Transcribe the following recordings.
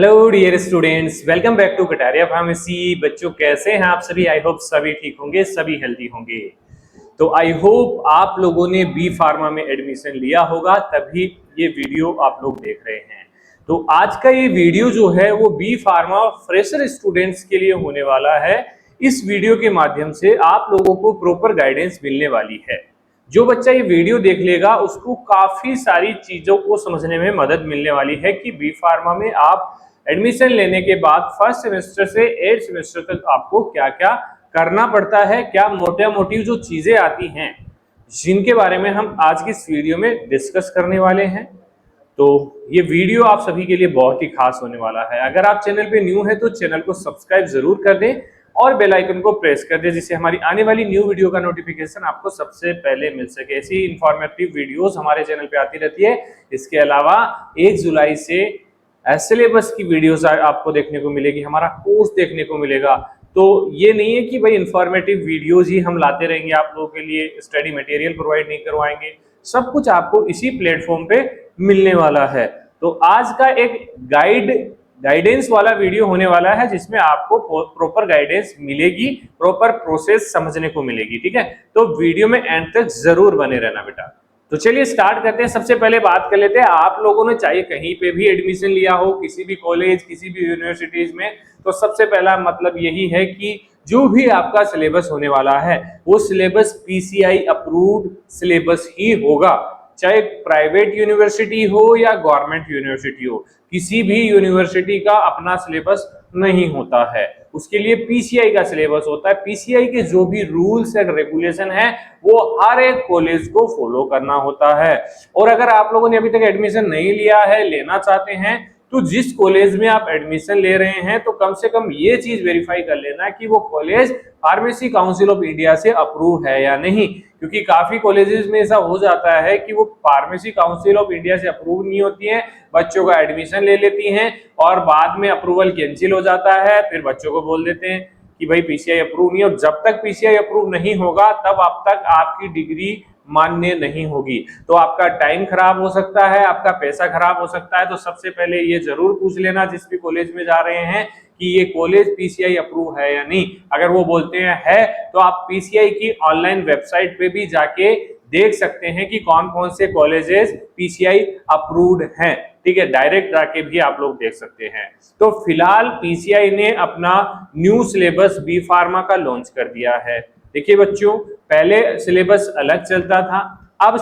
Hello dear students, welcome back to Kataria pharmacy. बच्चों कैसे हैं आप सभी? आई होप सभी ठीक होंगे, सभी हेल्दी होंगे। तो आई होप आप लोगों ने बी फार्मा में एडमिशन लिया होगा, तभी ये वीडियो आप लोग देख रहे हैं। तो आज का ये वीडियो जो है वो बी फार्मा फ्रेशर स्टूडेंट्स के लिए होने वाला है। इस वीडियो के माध्यम से आप लोगों को प्रॉपर गाइडेंस मिलने वाली है। जो बच्चा ये वीडियो देख लेगा उसको काफी सारी चीजों को समझने में मदद मिलने वाली है कि बी फार्मा में आप एडमिशन लेने के बाद फर्स्ट सेमेस्टर से 8th सेमेस्टर तक आपको क्या क्या करना पड़ता है, क्या मोटी जो चीजें आती हैं, जिनके बारे में हम आज की इस वीडियो में डिस्कस करने वाले हैं। तो ये वीडियो आप सभी के लिए बहुत ही खास होने वाला है। अगर आप चैनल पे न्यू है तो चैनल को सब्सक्राइब जरूर कर दें और बेल आइकन को प्रेस कर दें, जिससे हमारी आने वाली न्यू वीडियो का नोटिफिकेशन आपको सबसे पहले मिल सके। ऐसी इंफॉर्मेटिव वीडियोस हमारे चैनल पे आती रहती है। इसके अलावा 1 जुलाई से सिलेबस की वीडियोस आपको देखने को मिलेगी, हमारा कोर्स देखने को मिलेगा। तो ये नहीं है कि भाई इंफॉर्मेटिव वीडियोस ही हम लाते रहेंगे आप लोगों के लिए, स्टडी मटेरियल प्रोवाइड नहीं करवाएंगे। सब कुछ आपको इसी प्लेटफॉर्म पे मिलने वाला है। तो आज का एक गाइडेंस वाला वीडियो होने वाला है, जिसमें आपको प्रॉपर गाइडेंस मिलेगी, प्रॉपर प्रोसेस समझने को मिलेगी। ठीक है, तो वीडियो में एंड तक जरूर बने रहना बेटा। तो चलिए स्टार्ट करते हैं। सबसे पहले बात कर लेते हैं, आप लोगों ने चाहे कहीं पे भी एडमिशन लिया हो, किसी भी कॉलेज, किसी भी यूनिवर्सिटीज में, तो सबसे पहला मतलब यही है कि जो भी आपका सिलेबस होने वाला है वो सिलेबस पीसीआई अप्रूव्ड सिलेबस ही होगा। चाहे प्राइवेट यूनिवर्सिटी हो या गवर्नमेंट यूनिवर्सिटी हो, किसी भी यूनिवर्सिटी का अपना सिलेबस नहीं होता है, उसके लिए पीसीआई का सिलेबस होता है। पीसीआई के जो भी रूल्स एंड रेगुलेशन है वो हर एक कॉलेज को फॉलो करना होता है। और अगर आप लोगों ने अभी तक एडमिशन नहीं लिया है, लेना चाहते हैं, तो जिस कॉलेज में आप एडमिशन ले रहे हैं तो कम से कम ये चीज वेरीफाई कर लेना कि वो college pharmacy council of India से अप्रूव है या नहीं। क्योंकि काफी कॉलेजेस में ऐसा हो जाता है कि वो फार्मेसी काउंसिल ऑफ इंडिया से अप्रूव नहीं होती है, बच्चों का एडमिशन ले लेती हैं और बाद में अप्रूवल कैंसिल हो जाता है। फिर बच्चों को बोल देते हैं कि भाई पीसीआई अप्रूव नहीं, और जब तक पीसीआई अप्रूव नहीं होगा तब अब तक आपकी डिग्री मान्य नहीं होगी। तो आपका टाइम खराब हो सकता है, आपका पैसा खराब हो सकता है। तो सबसे पहले ये जरूर पूछ लेना जिस भी कॉलेज में जा रहे हैं कि ये कॉलेज पीसीआई अप्रूव है या नहीं। अगर वो बोलते हैं है, तो आप पीसीआई की ऑनलाइन वेबसाइट पे भी जाके देख सकते हैं कि कौन कौन से कॉलेजेस पीसीआई अप्रूव्ड हैं। ठीक है, डायरेक्ट जाके भी आप लोग देख सकते हैं। तो फिलहाल पीसीआई ने अपना न्यू सिलेबस बी फार्मा का लॉन्च कर दिया है। देखिए बच्चों, पहले सिलेबस अलग चलता था, अब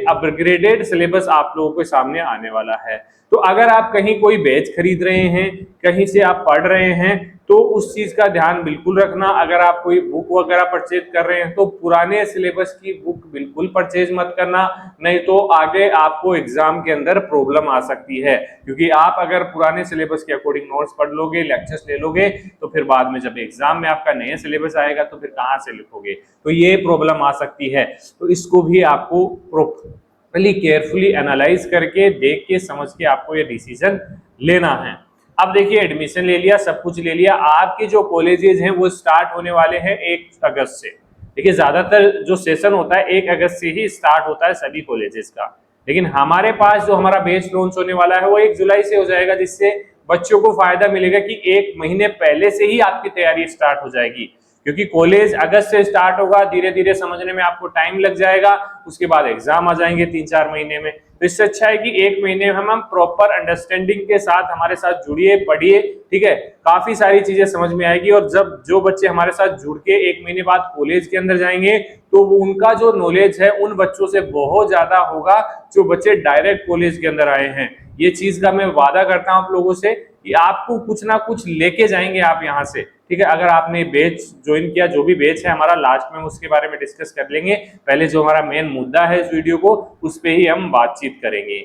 अपग्रेडेड सिलेबस आप लोगों के सामने आने वाला है। तो अगर आप कहीं कोई बैच खरीद रहे हैं, कहीं से आप पढ़ रहे हैं, तो उस चीज का ध्यान बिल्कुल रखना। अगर आप कोई बुक वगैरह परचेज कर रहे हैं तो पुराने सिलेबस की बुक बिल्कुल परचेज मत करना, नहीं तो आगे आपको एग्जाम के अंदर प्रॉब्लम आ सकती है। क्योंकि आप अगर पुराने सिलेबस के अकॉर्डिंग नोट्स पढ़ लोगे, लेक्चर्स ले लोगे, तो फिर बाद में जब एग्जाम में आपका नया सिलेबस आएगा तो फिर कहाँ से लिखोगे, तो ये प्रॉब्लम आ सकती है। तो इसको भी आपको प्रॉपर्ली केयरफुली एनालाइज करके, देख के, समझ के आपको ये डिसीजन लेना है। अब देखिए, एडमिशन ले लिया, सब कुछ ले लिया, आपके जो कॉलेजेस हैं वो स्टार्ट होने वाले हैं 1 अगस्त से। देखिए, ज्यादातर जो सेशन होता है 1 अगस्त से ही स्टार्ट होता है सभी कॉलेजेस का, लेकिन हमारे पास जो हमारा बैच लॉन्च होने वाला है वो 1 जुलाई से हो जाएगा, जिससे बच्चों को फायदा मिलेगा कि 1 महीने पहले से ही आपकी तैयारी स्टार्ट हो जाएगी। क्योंकि कॉलेज अगस्त से स्टार्ट होगा, धीरे धीरे समझने में आपको टाइम लग जाएगा, उसके बाद एग्जाम आ जाएंगे 3-4 महीने में। तो इससे अच्छा है कि 1 महीने हम प्रॉपर अंडरस्टैंडिंग के साथ हमारे साथ जुड़िए, पढ़िए। ठीक है, काफी सारी चीजें समझ में आएगी। और जब जो बच्चे हमारे साथ जुड़ के 1 महीने बाद कॉलेज के अंदर जाएंगे तो उनका जो नॉलेज है उन बच्चों से बहुत ज्यादा होगा जो बच्चे डायरेक्ट कॉलेज के अंदर आए हैं। ये चीज का मैं वादा करता हूं आप लोगों से कि आपको कुछ ना कुछ लेके जाएंगे आप यहाँ से। ठीक है, अगर आपने बैच ज्वाइन किया, जो भी बैच है हमारा, लास्ट में उसके बारे में डिस्कस कर लेंगे। पहले जो हमारा मेन मुद्दा है इस वीडियो को, उस पे ही हम बातचीत करेंगे।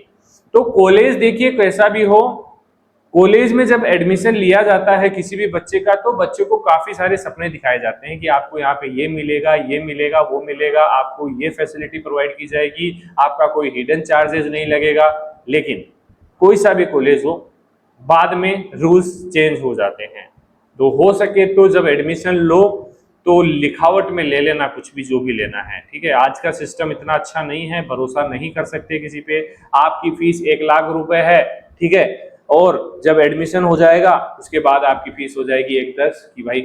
तो कॉलेज देखिए कैसा भी हो, कॉलेज में जब एडमिशन लिया जाता है किसी भी बच्चे का, तो बच्चे को काफी सारे सपने दिखाए जाते हैं कि आपको यहाँ पे ये मिलेगा, ये मिलेगा, वो मिलेगा, आपको ये फैसिलिटी प्रोवाइड की जाएगी, आपका कोई हिडन चार्जेस नहीं लगेगा। लेकिन कोई सा भी कॉलेज हो, बाद में रूल्स चेंज हो जाते हैं। तो हो सके तो जब एडमिशन लो तो लिखावट में ले लेना कुछ भी, जो भी लेना है। ठीक है, आज का सिस्टम इतना अच्छा नहीं है, भरोसा नहीं कर सकते किसी पे। आपकी फीस 1 लाख रुपए है, ठीक है, और जब एडमिशन हो जाएगा उसके बाद आपकी फीस हो जाएगी एक दस कि भाई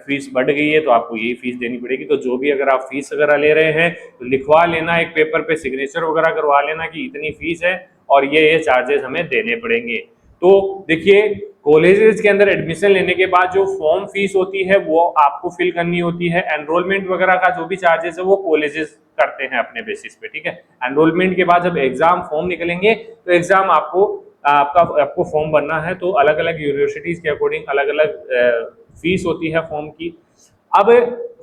फीस बढ़ गई है तो आपको यही फीस देनी पड़ेगी। तो जो भी अगर आप फीस वगैरह ले रहे हैं तो लिखवा लेना, एक पेपर पे सिग्नेचर वगैरह करवा लेना कि इतनी फीस है और ये चार्जेस हमें देने पड़ेंगे। तो देखिए कॉलेजेस के अंदर एडमिशन लेने के बाद जो फॉर्म फीस होती है वो आपको फिल करनी होती है। एनरोलमेंट वगैरह का जो भी चार्जेस है वो कॉलेजेस करते हैं अपने बेसिस पे, ठीक है। एनरोलमेंट के बाद जब एग्जाम फॉर्म निकलेंगे तो एग्जाम आपको फॉर्म भरना है, तो अलग अलग यूनिवर्सिटीज के अकॉर्डिंग अलग अलग फीस होती है फॉर्म की। अब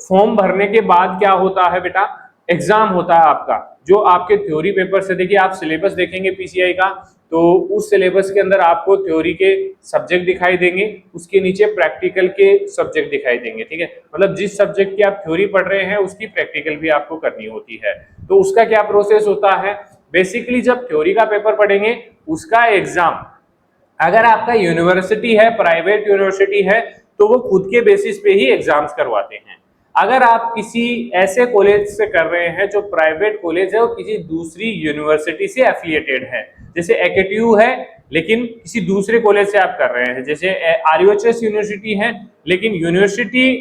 फॉर्म भरने के बाद क्या होता है बेटा, एग्जाम होता है आपका, जो आपके थ्योरी पेपर से, देखिए आप सिलेबस देखेंगे पीसीआई का तो उस सिलेबस के अंदर आपको थ्योरी के सब्जेक्ट दिखाई देंगे, उसके नीचे प्रैक्टिकल के सब्जेक्ट दिखाई देंगे, ठीक है। मतलब जिस सब्जेक्ट की आप थ्योरी पढ़ रहे हैं उसकी प्रैक्टिकल भी आपको करनी होती है। तो उसका क्या प्रोसेस होता है, बेसिकली जब थ्योरी का पेपर पढ़ेंगे उसका एग्जाम, अगर आपका यूनिवर्सिटी है, प्राइवेट यूनिवर्सिटी है, तो वो खुद के बेसिस पे ही एग्जाम्स करवाते हैं। अगर आप किसी ऐसे कॉलेज से कर रहे हैं जो प्राइवेट कॉलेज है और किसी दूसरी यूनिवर्सिटी से एफिलिएटेड है, जैसे एकेटीयू है लेकिन किसी दूसरे कॉलेज से आप कर रहे हैं, जैसे आरयूएचएस यूनिवर्सिटी है लेकिन यूनिवर्सिटी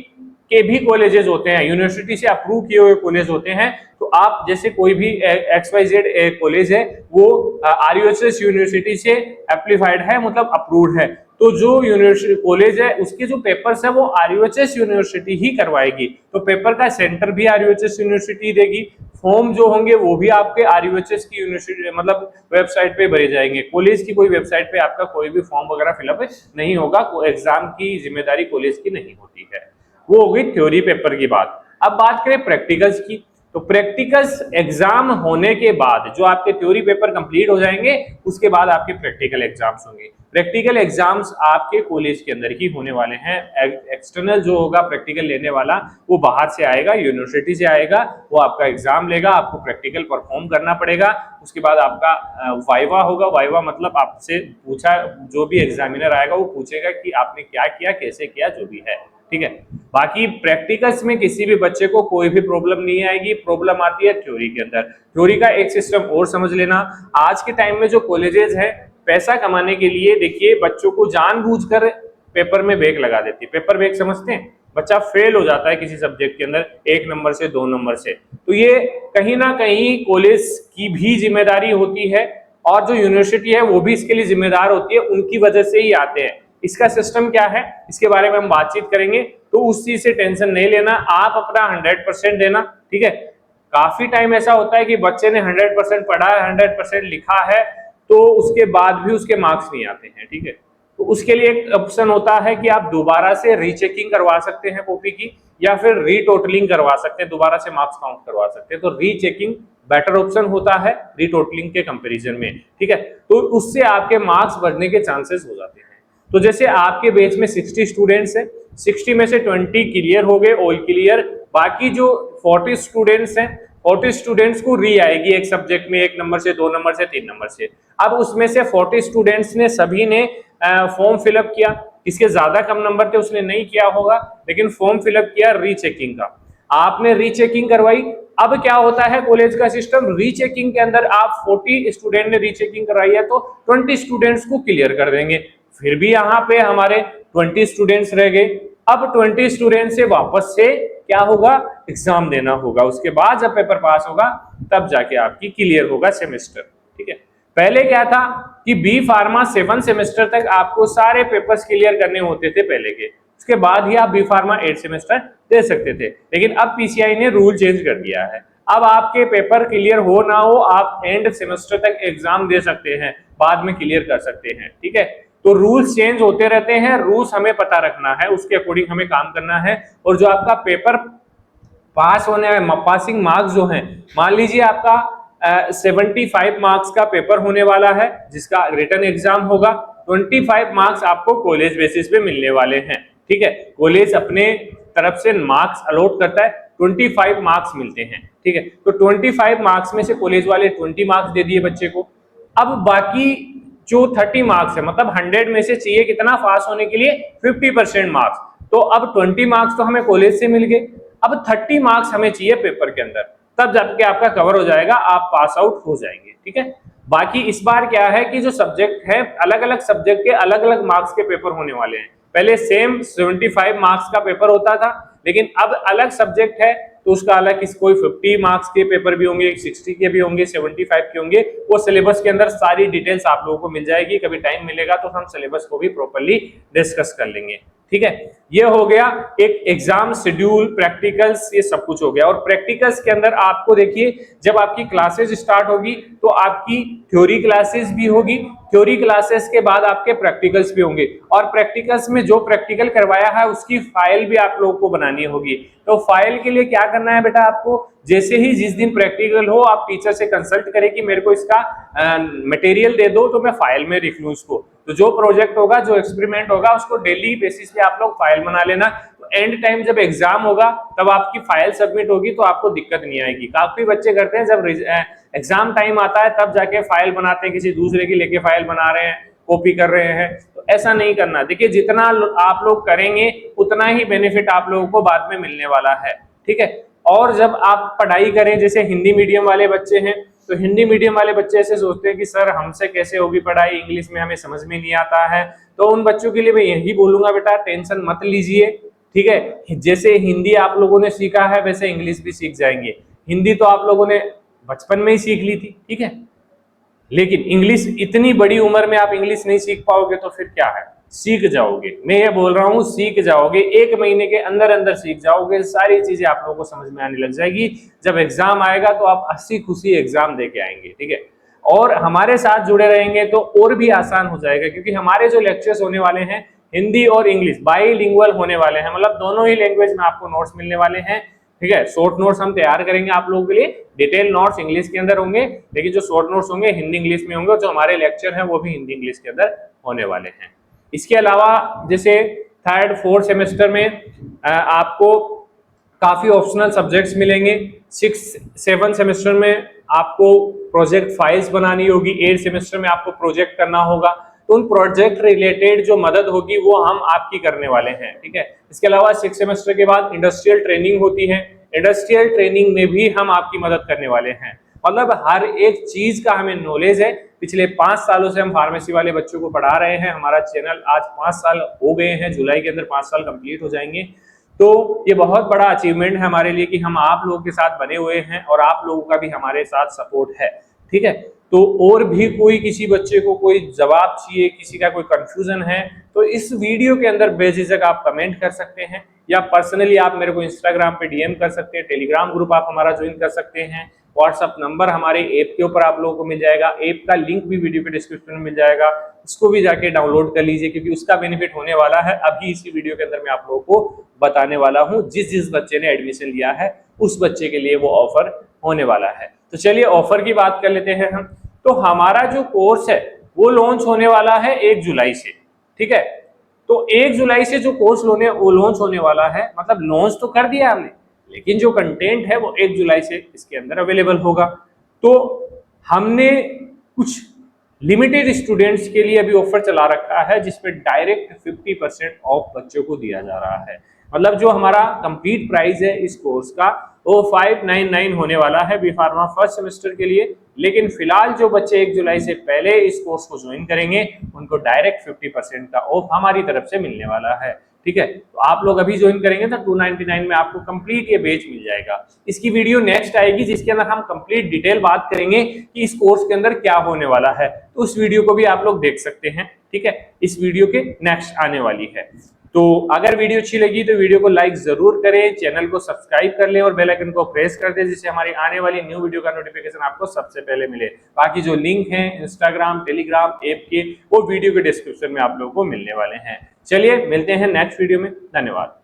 के भी कॉलेजेस होते हैं, यूनिवर्सिटी से अप्रूव किए हुए कॉलेज होते हैं। तो आप जैसे कोई भी XYZ कॉलेज है वो आरयूएचएस यूनिवर्सिटी से एप्लीफाइड है, मतलब अप्रूव्ड है, तो जो यूनिवर्सिटी कॉलेज है उसके जो पेपर्स है वो आरयूएचएस यूनिवर्सिटी ही करवाएगी। तो पेपर का सेंटर भी आरयूएचएस यूनिवर्सिटी देगी, फॉर्म जो होंगे वो भी आपके आरयूएचएस की यूनिवर्सिटी मतलब वेबसाइट पे भरे जाएंगे। कॉलेज की कोई वेबसाइट पे आपका कोई भी फॉर्म वगैरह फिलअप नहीं होगा, एग्जाम की जिम्मेदारी कॉलेज की नहीं होती है। वो हो गई थ्योरी पेपर की बात। अब बात करें प्रैक्टिकल्स की, तो प्रैक्टिकल्स एग्जाम होने के बाद जो आपके थ्योरी पेपर कंप्लीट हो जाएंगे उसके बाद आपके प्रैक्टिकल एग्जाम्स होंगे। प्रैक्टिकल एग्जाम्स आपके कॉलेज के अंदर ही होने वाले हैं। एक्सटर्नल जो होगा प्रैक्टिकल लेने वाला वो बाहर से आएगा, यूनिवर्सिटी से आएगा, वो आपका एग्जाम लेगा, आपको प्रैक्टिकल परफॉर्म करना पड़ेगा। उसके बाद आपका वाइवा होगा। वाइवा मतलब आपसे पूछा, जो भी एग्जामिनर आएगा वो पूछेगा कि आपने क्या किया, कैसे किया, जो भी है, ठीक है। बाकी प्रैक्टिकल्स में किसी भी बच्चे को कोई भी प्रॉब्लम नहीं आएगी, प्रॉब्लम आती है थ्योरी के अंदर। थ्योरी का एक सिस्टम और समझ लेना, आज के टाइम में जो कॉलेजेस हैं पैसा कमाने के लिए देखिए बच्चों को जानबूझकर पेपर में बैक लगा देती है। पेपर बैक समझते हैं, बच्चा फेल हो जाता है किसी सब्जेक्ट के अंदर 1 नंबर से 2 नंबर से, तो ये कहीं ना कहीं कॉलेज की भी जिम्मेदारी होती है और जो यूनिवर्सिटी है वो भी इसके लिए जिम्मेदार होती है, उनकी वजह से ही आते हैं। इसका सिस्टम क्या है इसके बारे में हम बातचीत करेंगे, तो उस चीज से टेंशन नहीं लेना, आप अपना 100% देना, ठीक है। काफी टाइम ऐसा होता है कि बच्चे ने 100% पढ़ा है, 100% लिखा है, तो उसके बाद भी उसके मार्क्स नहीं आते हैं, ठीक है। तो उसके लिए एक ऑप्शन होता है कि आप दोबारा से रीचेकिंग करवा सकते हैं कॉपी की, या फिर रीटोटलिंग करवा सकते हैं, दोबारा से मार्क्स काउंट करवा सकते हैं। तो रीचेकिंग बेटर ऑप्शन होता है रीटोटलिंग के कंपैरिजन में, ठीक है। तो उससे आपके मार्क्स बढ़ने के चांसेस हो जाते हैं। तो जैसे आपके बैच में 60 स्टूडेंट्स हैं, 60 में से 20 क्लियर हो गए, ऑल क्लियर, बाकी जो 40 स्टूडेंट्स हैं 40 स्टूडेंट्स को री आएगी एक सब्जेक्ट में 1 नंबर से 2 नंबर से 3 नंबर से। अब उसमें से 40 स्टूडेंट्स ने सभी ने फॉर्म फिलअप किया, किसके ज्यादा कम नंबर थे उसने नहीं किया होगा, लेकिन फॉर्म फिलअप किया रीचेकिंग का, आपने रीचेकिंग करवाई। अब क्या होता है कॉलेज का सिस्टम, रीचेकिंग के अंदर आप 40 स्टूडेंट ने रीचेकिंग करवाई है तो 20 स्टूडेंट्स को क्लियर कर देंगे, फिर भी यहाँ पे हमारे 20 स्टूडेंट्स रह गए। अब 20 स्टूडेंट से वापस से क्या होगा, एग्जाम देना होगा, उसके बाद जब पेपर पास होगा तब जाके आपकी क्लियर होगा सेमेस्टर, ठीक है। पहले क्या था कि बी फार्मा 7 सेमेस्टर तक आपको सारे पेपर्स क्लियर करने होते थे पहले के, उसके बाद ही आप बी फार्मा 8 सेमेस्टर दे सकते थे, लेकिन अब पीसीआई ने रूल चेंज कर दिया है। अब आपके पेपर क्लियर हो ना हो आप एंड सेमेस्टर तक एग्जाम दे सकते हैं, बाद में क्लियर कर सकते हैं, ठीक है। तो रूल्स चेंज होते रहते हैं, रूल्स हमें पता रखना है, उसके अकॉर्डिंग हमें काम करना है। और जो आपका पेपर पास होने में पासिंग मार्क्स जो हैं, मान लीजिए आपका 75 मार्क्स का पेपर होने वाला है जिसका रिटन एग्जाम होगा, 25 मार्क्स आपको कॉलेज बेसिस पे मिलने वाले हैं, ठीक है। कॉलेज अपने तरफ से मार्क्स अलॉट करता है, 25 मार्क्स मिलते हैं, ठीक है। तो 25 मार्क्स में से कॉलेज वाले 20 मार्क्स दे दिए बच्चे को। अब बाकी जो 30 मार्क्स है, मतलब 100 में से चाहिए कितना पास होने के लिए, 50% मार्क्स, तो अब 20 मार्क्स तो हमें कॉलेज से मिल गए, अब 30 मार्क्स हमें चाहिए पेपर के अंदर, तब जाके आपका कवर हो जाएगा, आप पास आउट हो जाएंगे, ठीक है। बाकी इस बार क्या है कि जो सब्जेक्ट है, अलग अलग सब्जेक्ट के अलग अलग मार्क्स के पेपर होने वाले हैं। पहले सेम 75 मार्क्स का पेपर होता था, लेकिन अब अलग सब्जेक्ट है तो उसका अलग, कोई 50 मार्क्स के पेपर भी होंगे, 60 के भी होंगे, 75 के होंगे। वो सिलेबस के अंदर सारी डिटेल्स आप लोगों को मिल जाएगी। कभी टाइम मिलेगा तो हम सिलेबस को भी प्रॉपर्ली डिस्कस कर लेंगे। ठीक है, ये हो गया एक एग्जाम शेड्यूल, प्रैक्टिकल्स, ये सब कुछ हो गया। और प्रैक्टिकल्स के अंदर आपको देखिए, जब आपकी क्लासेस स्टार्ट होगी तो आपकी थ्योरी क्लासेस भी होगी, थ्योरी क्लासेस के बाद आपके प्रैक्टिकल्स भी होंगे, और प्रैक्टिकल्स में जो प्रैक्टिकल करवाया है उसकी फाइल भी आप लोगों को बनानी होगी। तो फाइल के लिए क्या करना है बेटा, आपको जैसे ही जिस दिन प्रैक्टिकल हो आप टीचर से कंसल्ट करें कि मेरे को इसका मटेरियल दे दो तो मैं फाइल में लिख लूं इसको। तो जो प्रोजेक्ट होगा, जो एक्सपेरिमेंट होगा, उसको डेली बेसिस पे आप लोग फाइल बना लेना। तो एंड टाइम जब एग्जाम होगा तब आपकी फाइल सबमिट होगी तो आपको दिक्कत नहीं आएगी। काफी बच्चे करते हैं जब एग्जाम टाइम आता है तब जाके फाइल बनाते हैं, किसी दूसरे की लेके फाइल बना रहे हैं, कॉपी कर रहे हैं। तो ऐसा नहीं करना। देखिए, जितना आप लोग करेंगे उतना ही बेनिफिट आप लोगों को बाद में मिलने वाला है। ठीक है, और जब आप पढ़ाई करें, जैसे हिंदी मीडियम वाले बच्चे हैं, तो हिंदी मीडियम वाले बच्चे ऐसे सोचते हैं कि सर हमसे कैसे होगी पढ़ाई, इंग्लिश में हमें समझ में नहीं आता है। तो उन बच्चों के लिए मैं यही बोलूंगा, बेटा टेंशन मत लीजिए। ठीक है, जैसे हिंदी आप लोगों ने सीखा है वैसे इंग्लिश भी सीख जाएंगे। हिंदी तो आप लोगों ने बचपन में ही सीख ली थी, ठीक है, लेकिन इंग्लिश इतनी बड़ी उम्र में आप इंग्लिश नहीं सीख पाओगे तो फिर क्या है, सीख जाओगे। मैं ये बोल रहा हूँ सीख जाओगे, 1 महीने के अंदर अंदर सीख जाओगे, सारी चीजें आप लोगों को समझ में आने लग जाएगी। जब एग्जाम आएगा तो आप हंसी खुशी एग्जाम दे के आएंगे। ठीक है, और हमारे साथ जुड़े रहेंगे तो और भी आसान हो जाएगा, क्योंकि हमारे जो लेक्चर्स होने वाले हैं हिंदी और इंग्लिश बाईलिंगुअल होने वाले हैं, मतलब दोनों ही लैंग्वेज में आपको नोट्स मिलने वाले हैं। ठीक है, शॉर्ट नोट्स हम तैयार करेंगे आप लोगों के लिए, डिटेल नोट्स इंग्लिश के अंदर होंगे, लेकिन जो शॉर्ट नोट्स होंगे हिंदी इंग्लिश में होंगे, जो हमारे लेक्चर हैं वो भी हिंदी इंग्लिश के अंदर होने वाले हैं। इसके अलावा जैसे 3rd 4th सेमेस्टर में आपको काफी ऑप्शनल सब्जेक्ट्स मिलेंगे। 6th 7th सेमेस्टर में आपको प्रोजेक्ट फाइल्स बनानी होगी, 8th सेमेस्टर में आपको प्रोजेक्ट करना होगा। तो उन प्रोजेक्ट रिलेटेड जो मदद होगी वो हम आपकी करने वाले हैं। ठीक है, इसके अलावा 6th सेमेस्टर के बाद इंडस्ट्रियल ट्रेनिंग होती है, इंडस्ट्रियल ट्रेनिंग में भी हम आपकी मदद करने वाले हैं। मतलब हर एक चीज का हमें नॉलेज है। पिछले 5 सालों से हम फार्मेसी वाले बच्चों को पढ़ा रहे हैं। हमारा चैनल आज 5 साल हो गए हैं, जुलाई के अंदर 5 साल कंप्लीट हो जाएंगे। तो ये बहुत बड़ा अचीवमेंट है हमारे लिए कि हम आप लोगों के साथ बने हुए हैं और आप लोगों का भी हमारे साथ सपोर्ट है। ठीक है, तो और भी कोई किसी बच्चे को कोई जवाब चाहिए, किसी का कोई कंफ्यूजन है, तो इस वीडियो के अंदर बेझिझक आप कमेंट कर सकते हैं, या पर्सनली आप मेरे को इंस्टाग्राम पे डीएम कर सकते हैं, टेलीग्राम ग्रुप आप हमारा ज्वाइन कर सकते हैं, व्हाट्सअप नंबर हमारे ऐप के ऊपर आप लोगों को मिल जाएगा, ऐप का लिंक भी वीडियो के डिस्क्रिप्शन में मिल जाएगा, उसको भी जाके डाउनलोड कर लीजिए, क्योंकि उसका बेनिफिट होने वाला है अभी इसी वीडियो के अंदर मैं आप लोगों को बताने वाला हूं। जिस जिस बच्चे ने एडमिशन लिया है उस बच्चे के लिए वो ऑफर होने वाला है। तो चलिए ऑफर की बात कर लेते हैं हम। तो हमारा जो कोर्स है वो लॉन्च होने वाला है 1 जुलाई से। ठीक है, तो 1 जुलाई से जो कोर्स लॉन्च होने वाला है, मतलब लॉन्च तो कर दिया हमने, लेकिन जो कंटेंट है वो 1 जुलाई से इसके अंदर अवेलेबल होगा। तो हमने कुछ लिमिटेड स्टूडेंट्स के लिए अभी ऑफर चला रखा है, जिसमें डायरेक्ट 50% ऑफ बच्चों को दिया जा रहा है। मतलब जो हमारा कंप्लीट प्राइस है इस कोर्स का वो 599 होने वाला है बी फार्मा फर्स्ट सेमेस्टर के लिए। लेकिन फिलहाल जो बच्चे 1 जुलाई से पहले इस कोर्स को ज्वाइन करेंगे उनको डायरेक्ट 50% का ऑफ हमारी तरफ से मिलने वाला है। ठीक है, तो आप लोग अभी ज्वाइन करेंगे तो 299 में आपको कंप्लीट ये बैच मिल जाएगा। इसकी वीडियो नेक्स्ट आएगी जिसके अंदर हम कंप्लीट डिटेल बात करेंगे कि इस कोर्स के अंदर क्या होने वाला है, तो उस वीडियो को भी आप लोग देख सकते हैं। ठीक है, इस वीडियो के नेक्स्ट आने वाली है। तो अगर वीडियो अच्छी लगी तो वीडियो को लाइक जरूर करें, चैनल को सब्सक्राइब कर लें और बेल आइकन को प्रेस कर दें, जिससे हमारी आने वाली न्यू वीडियो का नोटिफिकेशन आपको सबसे पहले मिले। बाकी जो लिंक है इंस्टाग्राम टेलीग्राम ऐप के, वो वीडियो के डिस्क्रिप्शन में आप लोगों को मिलने वाले हैं। चलिए मिलते हैं नेक्स्ट वीडियो में, धन्यवाद।